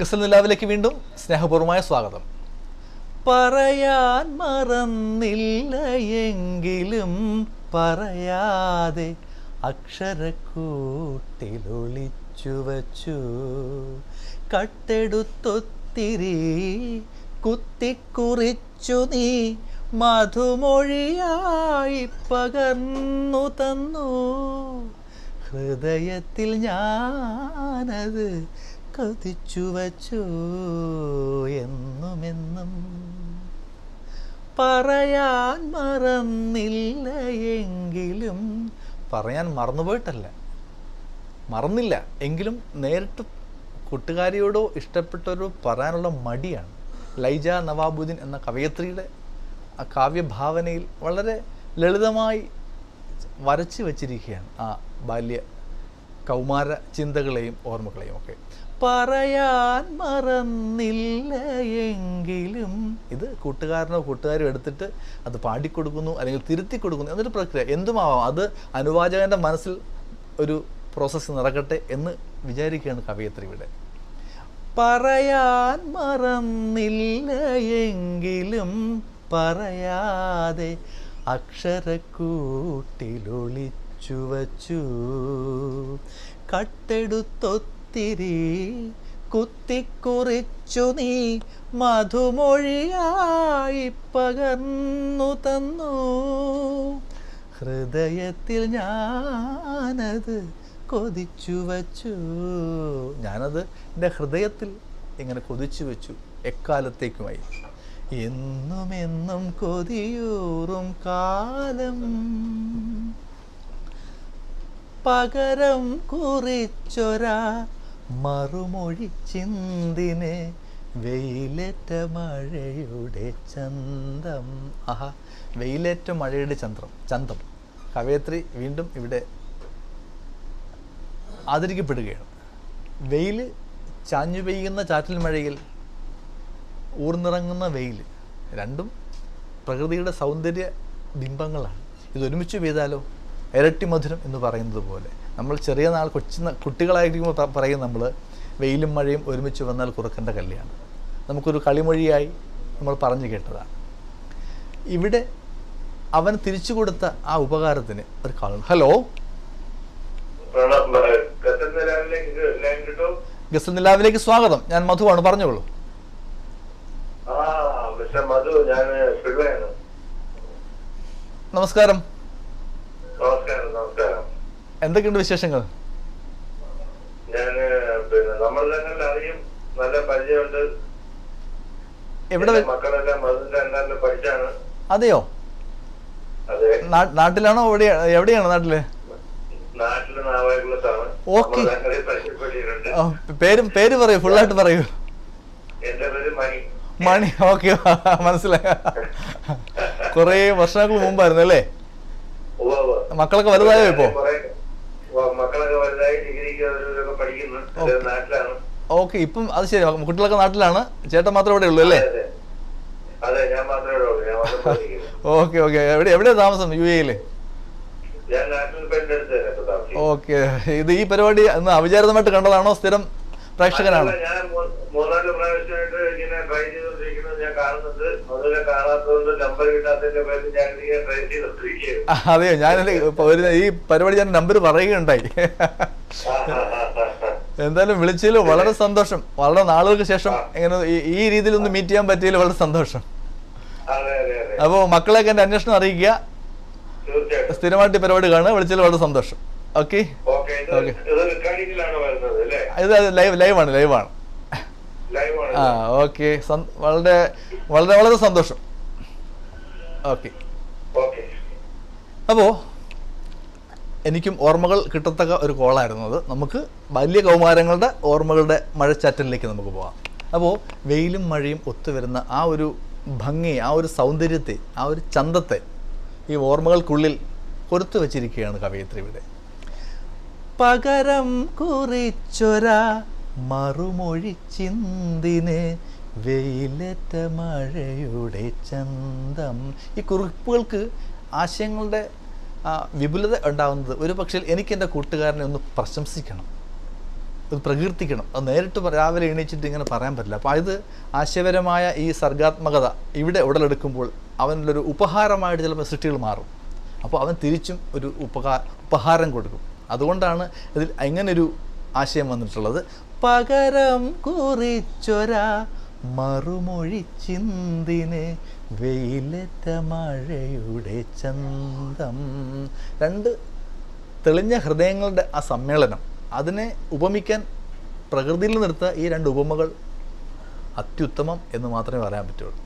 ഗസൽ നിലാവിലേക്ക് വീണ്ടും സ്നേഹപൂർവമായ സ്വാഗതം. പറയാൻ മറന്നില്ല എങ്കിലും പറയാതെ അക്ഷരക്കൂട്ടിലൊളിച്ചു വച്ചു, കട്ടെടുത്തൊത്തിരി കുത്തിക്കുറിച്ചു നീ മധുമൊഴിയായി പകർന്നു തന്നു. ഹൃദയത്തിൽ ഞാനത് കൊതിച്ചു വച്ചു എന്നുമെന്നും. പറയാൻ മറന്നില്ല എങ്കിലും, പറയാൻ മറന്നുപോയിട്ടല്ല, മറന്നില്ല എങ്കിലും നേരിട്ട് കൂട്ടുകാരിയോടോ ഇഷ്ടപ്പെട്ടൊരു പറയാനുള്ള മടിയാണ്. ലൈജ നവാബുദ്ദീൻ എന്ന കവയത്രിയുടെ ആ കാവ്യഭാവനയിൽ വളരെ ലളിതമായി വരച്ചു വച്ചിരിക്കുകയാണ് ആ ബാല്യ കൗമാര ചിന്തകളെയും ഓർമ്മകളെയും ഒക്കെ. പറയാൻ മറന്നില്ല എങ്കിലും, ഇത് കൂട്ടുകാരനോ കൂട്ടുകാരോ എടുത്തിട്ട് അത് പാടിക്കൊടുക്കുന്നു അല്ലെങ്കിൽ തിരുത്തി കൊടുക്കുന്നു എന്നൊരു പ്രക്രിയ. എന്തുമാവാം, അത് അനുവാചകൻ്റെ മനസ്സിൽ ഒരു പ്രോസസ്സ് നടക്കട്ടെ എന്ന് വിചാരിക്കുകയാണ് കവയത്രി ഇവിടെ. പറയാൻ മറന്നില്ല എങ്കിലും പറയാതെ അക്ഷരക്കൂട്ടിലൊളിച്ചു വച്ചു, കട്ടെടുത്തൊത്തിരി കുത്തിക്കുറിച്ചു നീ മധുമൊഴിയായി പകർന്നു തന്നു. ഹൃദയത്തിൽ ഞാനത് കൊതിച്ചു വച്ചു. ഞാനത് എൻ്റെ ഹൃദയത്തിൽ ഇങ്ങനെ കൊതിച്ചു വെച്ചു എക്കാലത്തേക്കുമായി. എന്നുമെന്നും കൊതിയൂറും കാലം പകരം കുറിച്ചൊരാ മറുമൊഴി ചിന്തിനെ വെയിലേറ്റ മഴയുടെ ചന്തം. ആഹാ, വെയിലേറ്റ മഴയുടെ ചന്തം കവയത്രി വീണ്ടും ഇവിടെ ആദരിക്കപ്പെടുകയാണ്. വെയിൽ, ചാഞ്ഞു പെയ്യുന്ന ചാറ്റൽ മഴയിൽ ഊർന്നിറങ്ങുന്ന വെയിൽ, രണ്ടും പ്രകൃതിയുടെ സൗന്ദര്യ ബിംബങ്ങളാണ്. ഇതൊരുമിച്ച് പെയ്താലോ ഇരട്ടി മധുരം എന്ന് പറയുന്നത് പോലെ. നമ്മൾ ചെറിയ നാൾ കുട്ടികളായിരിക്കുമ്പോൾ പറയും നമ്മൾ, വെയിലും മഴയും ഒരുമിച്ച് വന്നാൽ കുറുക്കൻ്റെ കല്യാണം. നമുക്കൊരു കളിമൊഴിയായി നമ്മൾ പറഞ്ഞു കേട്ടതാണ്. ഇവിടെ അവൻ തിരിച്ചു കൊടുത്ത ആ ഉപകാരത്തിന് ഒരു കാളുണ്ട്. ഹലോ, ഗസൽ നിലാവിലേക്ക് സ്വാഗതം. ഞാൻ മധുവാണ്, പറഞ്ഞോളൂ. നമസ്കാരം. എന്തൊക്കെയുണ്ട് വിശേഷങ്ങൾ? അതെയോ? നാട്ടിലാണോ? എവിടെയാണ് നാട്ടില്? ഓക്കെ, പേര് പറയൂ, ഫുള്ളായിട്ട് പറയൂ. മണി. ഓക്കെ, മനസ്സിലായ. കൊറേ വർഷങ്ങൾക്ക് മുമ്പായിരുന്നു അല്ലേ? മക്കളൊക്കെ വലുതായോ ഇപ്പോ? ഓക്കെ, ഇപ്പം അത് ശരി, കുട്ടികളൊക്കെ നാട്ടിലാണ്, ചേട്ടൻ മാത്രമേ ഇവിടെ ഉള്ളൂ അല്ലേ? Okay okay. എവിടെയാ താമസം? UAE-ല്? ഓക്കെ. ഇത് ഈ പരിപാടി അന്ന് അവിചാരിതമായിട്ട് കണ്ടതാണോ? സ്ഥിരം പ്രേക്ഷകനാണ്? അതെയോ? ഞാൻ ഈ പരിപാടി ഞാൻ നമ്പർ പറയുകയുണ്ടായി. എന്തായാലും വിളിച്ചതിൽ വളരെ സന്തോഷം. വളരെ നാളുകൾക്ക് ശേഷം ഇങ്ങനെ ഈ രീതിയിൽ ഒന്ന് മീറ്റ് ചെയ്യാൻ പറ്റിയതിൽ വളരെ സന്തോഷം. അപ്പോൾ മക്കളെയൊക്കെ എൻ്റെ അന്വേഷണം അറിയിക്കുക. സ്ഥിരമായിട്ട് പരിപാടി കാണുക. വിളിച്ചതിൽ വളരെ സന്തോഷം. Okay okay. ഇത് ലൈവാണ്. ആ, ഓക്കെ. വളരെ വളരെ വളരെ സന്തോഷം. ഓക്കെ. അപ്പോൾ എനിക്കും ഓർമ്മകൾ കിട്ടത്തക്ക ഒരു കോളായിരുന്നു അത്. നമുക്ക് ബാല്യ കൗമാരങ്ങളുടെ ഓർമ്മകളുടെ മഴച്ചാറ്റലിലേക്ക് നമുക്ക് പോകാം. അപ്പോൾ വെയിലും മഴയും ഒത്തുവരുന്ന ആ ഒരു ഭംഗി, ആ ഒരു സൗന്ദര്യത്തെ, ആ ഒരു ചന്തത്തെ ഈ ഓർമ്മകൾക്കുള്ളിൽ കൊരുത്തു വച്ചിരിക്കുകയാണ് കവയത്രി ഇവിടെ. പകരം കുറിച്ചൊരാ മറുമൊഴി ചിന്തിനെ വെയിലേറ്റ മഴയുടെ ചന്തം. ഈ കുറിപ്പുകൾക്ക് ആശയങ്ങളുടെ വിപുലത ഉണ്ടാകുന്നത് ഒരു പക്ഷേ എനിക്ക് എൻ്റെ കൂട്ടുകാരനെ ഒന്ന് പ്രശംസിക്കണം. അത് പ്രകീർത്തിക്കണം. അത് നേരിട്ട് രാവിലെ എണീച്ചിട്ട് ഇങ്ങനെ പറയാൻ പറ്റില്ല. അപ്പോൾ ഇത് ആശയപരമായ ഈ സർഗാത്മകത ഇവിടെ ഉടലെടുക്കുമ്പോൾ അവനിലൊരു ഉപഹാരമായിട്ട് ചിലപ്പോൾ സൃഷ്ടികൾ മാറും. അപ്പോൾ അവൻ തിരിച്ചും ഒരു ഉപഹാരം കൊടുക്കും. അതുകൊണ്ടാണ് ഇതിൽ ഇങ്ങനൊരു ആശയം വന്നിട്ടുള്ളത്. പകരം കുറിച്ചൊരാ മറുമൊഴി ചിന്തിന് വെയിലറ്റ മഴയുടെ ചന്തം. രണ്ട് തെളിഞ്ഞ ഹൃദയങ്ങളുടെ ആ സമ്മേളനം, അതിനെ ഉപമിക്കാൻ പ്രകൃതിയിൽ നിർത്ത ഈ രണ്ട് ഉപമകൾ അത്യുത്തമം എന്ന് മാത്രമേ പറയാൻ പറ്റുള്ളൂ.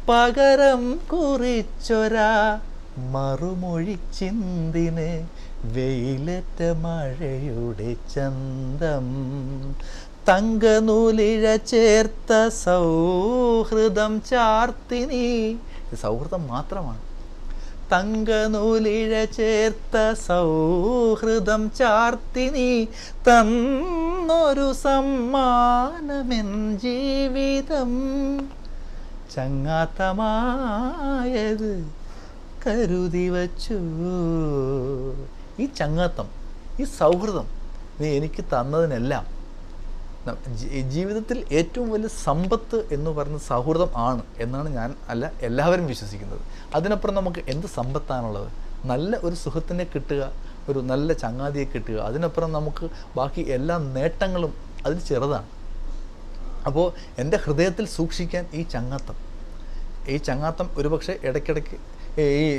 പകരം കുറിച്ചൊരാ മറുമൊഴി ചിന്തിന് വെയിലറ്റ മഴയുടെ ചന്തം. തങ്കനൂലിഴ ചേർത്ത സൗഹൃദം ചാർത്തിനി. സൗഹൃദം മാത്രമാണ്. തങ്കനൂലിഴ ചേർത്ത സൗഹൃദം ചാർത്തിനി തന്നൊരു സമ്മാനമെൻ ജീവിതം. ചങ്ങാത്തമായത് കരുതി വച്ചു. ഈ ചങ്ങാത്തം, ഈ സൗഹൃദം നീ എനിക്ക് തന്നതിനെല്ലാം ജീവിതത്തിൽ ഏറ്റവും വലിയ സമ്പത്ത് എന്ന് പറയുന്നത് സൗഹൃദം ആണ് എന്നാണ് ഞാൻ എല്ലാവരും വിശ്വസിക്കുന്നത്. അതിനപ്പുറം നമുക്ക് എന്ത് സമ്പത്താണുള്ളത്? നല്ല ഒരു സുഹൃത്തിനെ കിട്ടുക, ഒരു നല്ല ചങ്ങാതിയെ കിട്ടുക. അതിനപ്പുറം നമുക്ക് ബാക്കി എല്ലാ നേട്ടങ്ങളും അതിൽ ചെറുതാണ്. അപ്പോൾ എൻ്റെ ഹൃദയത്തിൽ സൂക്ഷിക്കാൻ ഈ ചങ്ങാത്തം ഒരുപക്ഷെ ഇടയ്ക്കിടയ്ക്ക്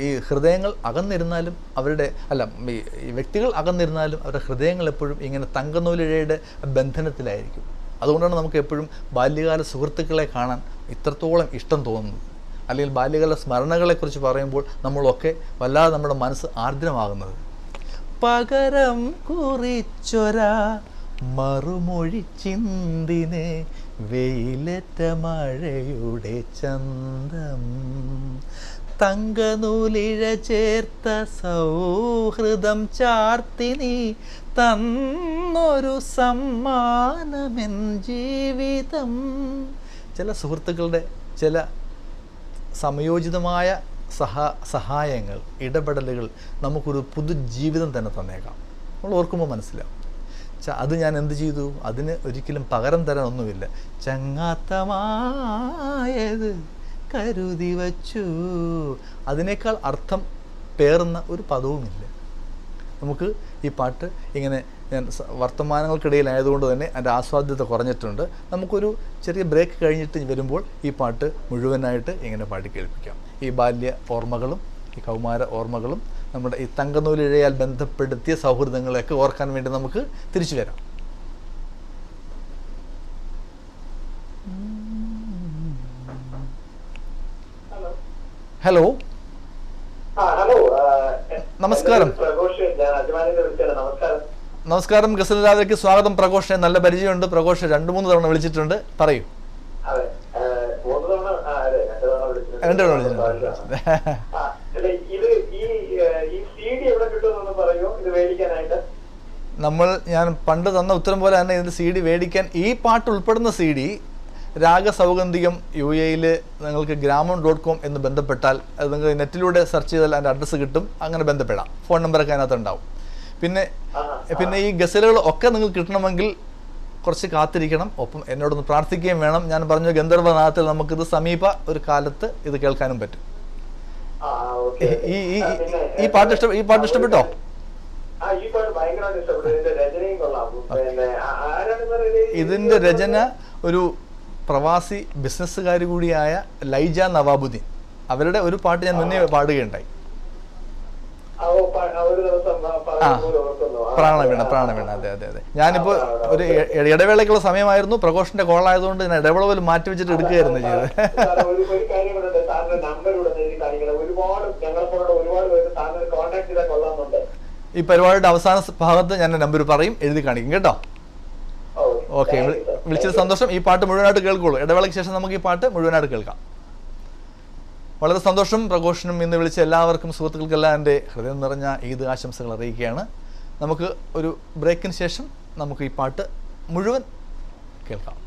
ഈ ഹൃദയങ്ങൾ അകന്നിരുന്നാലും ഈ വ്യക്തികൾ അകന്നിരുന്നാലും അവരുടെ ഹൃദയങ്ങൾ എപ്പോഴും ഇങ്ങനെ തങ്കനൂലിഴയുടെ ബന്ധനത്തിലായിരിക്കും. അതുകൊണ്ടാണ് നമുക്ക് എപ്പോഴും ബാല്യകാല സുഹൃത്തുക്കളെ കാണാൻ ഇത്രത്തോളം ഇഷ്ടം തോന്നുന്നത്. അല്ലെങ്കിൽ ബാല്യകാല സ്മരണകളെക്കുറിച്ച് പറയുമ്പോൾ നമ്മളൊക്കെ വല്ലാതെ നമ്മുടെ മനസ്സ് ആർദ്രമാകുന്നത്. പകരം കുറിച്ചൊരാ മറുമൊഴി ചിന്തിന് വെയിലറ്റ മഴയുടെ ചന്തം. തങ്കനൂലിഴ ചേർത്ത സൗഹൃദം ചാർത്തിനി തന്നൊരു സമ്മാനമെൻ ജീവിതം. ചില സുഹൃത്തുക്കളുടെ ചില സമയോചിതമായ സഹായങ്ങൾ, ഇടപെടലുകൾ നമുക്കൊരു പുതുജീവിതം തന്നെ തന്നേക്കാം. നമ്മൾ ഓർക്കുമ്പോൾ മനസ്സിലാവും, അത് ഞാൻ എന്ത് ചെയ്തു, അതിന് ഒരിക്കലും പകരം തരാൻ ഒന്നുമില്ല. ചങ്ങാത്തമായത് കരുതി വച്ചു. അതിനേക്കാൾ അർത്ഥം പേറുന്ന ഒരു പദവുമില്ല. നമുക്ക് ഈ പാട്ട് ഇങ്ങനെ ഞാൻ വർത്തമാനങ്ങൾക്കിടയിലായതുകൊണ്ട് തന്നെ അതിൻ്റെ ആസ്വാദ്യത കുറഞ്ഞിട്ടുണ്ട്. നമുക്കൊരു ചെറിയ ബ്രേക്ക് കഴിഞ്ഞിട്ട് വരുമ്പോൾ ഈ പാട്ട് മുഴുവനായിട്ട് ഇങ്ങനെ പാടി കേൾപ്പിക്കാം. ഈ ബാല്യ ഓർമ്മകളും ഈ കൗമാര ഓർമ്മകളും നമ്മുടെ ഈ തങ്കനൂലിഴയാൽ ബന്ധപ്പെടുത്തിയ സൗഹൃദങ്ങളെയൊക്കെ ഓർക്കാൻ വേണ്ടി നമുക്ക് തിരിച്ചു വരാം. ഹലോ, നമസ്കാരം. നമസ്കാരം. ഗസൽ രാവിലേക്ക് സ്വാഗതം. പ്രഘോഷ്, നല്ല പരിചയമുണ്ട്. പ്രഘോഷ് 2-3 തവണ വിളിച്ചിട്ടുണ്ട്. പറയൂ. 2 തവണ വിളിച്ചിട്ടുണ്ട്. ഞാൻ പണ്ട് തന്ന ഉത്തരം പോലെ തന്നെ ഇതിൻ്റെ CD മേടിക്കാൻ, ഈ പാട്ട് ഉൾപ്പെടുന്ന CD രാഗസൗഗന്ധികം UAE നിങ്ങൾക്ക് ഗ്രാമം.com എന്ന് ബന്ധപ്പെട്ടാൽ അത് നിങ്ങൾക്ക് നെറ്റിലൂടെ സെർച്ച് ചെയ്താൽ അതിൻ്റെ അഡ്രസ്സ് കിട്ടും. അങ്ങനെ ബന്ധപ്പെടാം. ഫോൺ നമ്പറൊക്കെ അതിനകത്ത് ഉണ്ടാവും. പിന്നെ ഈ ഗസലുകൾ ഒക്കെ നിങ്ങൾക്ക് കിട്ടണമെങ്കിൽ കുറച്ച് കാത്തിരിക്കണം. ഒപ്പം എന്നോടൊന്ന് പ്രാർത്ഥിക്കുകയും വേണം. ഞാൻ പറഞ്ഞ ഗന്ധർവനാഥത്തിൽ നമുക്കിത് സമീപ ഒരു കാലത്ത് ഇത് കേൾക്കാനും പറ്റും. ഈ പാട്ട് ഇഷ്ടപ്പെട്ടോ? ഇതിൻ്റെ രചന ഒരു പ്രവാസി ബിസിനസ്സുകാരി കൂടിയായ ലൈജ നവാബുദ്ദീൻ. അവരുടെ ഒരു പാട്ട് ഞാൻ മുന്നേ പാടുകയുണ്ടായി. പ്രാണവീണ. അതെ. ഞാനിപ്പോൾ ഒരു ഇടവേളയ്ക്കുള്ള സമയമായിരുന്നു. പ്രഘോഷിന്റെ കോളായതുകൊണ്ട് ഞാൻ ഇടവേള പോലും മാറ്റി വെച്ചിട്ട് എടുക്കുകയായിരുന്നു ചെയ്തത്. ഈ പരിപാടിയുടെ അവസാന ഭാഗത്ത് ഞാൻ നമ്പർ പറയും, എഴുതി കാണിക്കും കേട്ടോ. ഓക്കെ, വിളിച്ചത് സന്തോഷം. ഈ പാട്ട് മുഴുവനായിട്ട് കേൾക്കുള്ളൂ. ഇടവേളയ്ക്ക് ശേഷം നമുക്ക് ഈ പാട്ട് മുഴുവനായിട്ട് കേൾക്കാം. വളരെ സന്തോഷം. പ്രഘോഷനും ഇന്ന് വിളിച്ച എല്ലാവർക്കും, സുഹൃത്തുക്കൾക്കെല്ലാം എൻ്റെ ഹൃദയം നിറഞ്ഞ ഈദ് ആശംസകൾ അറിയിക്കുകയാണ്. നമുക്ക് ഒരു ബ്രേക്കിന് ശേഷം നമുക്ക് ഈ പാട്ട് മുഴുവൻ കേൾക്കാം.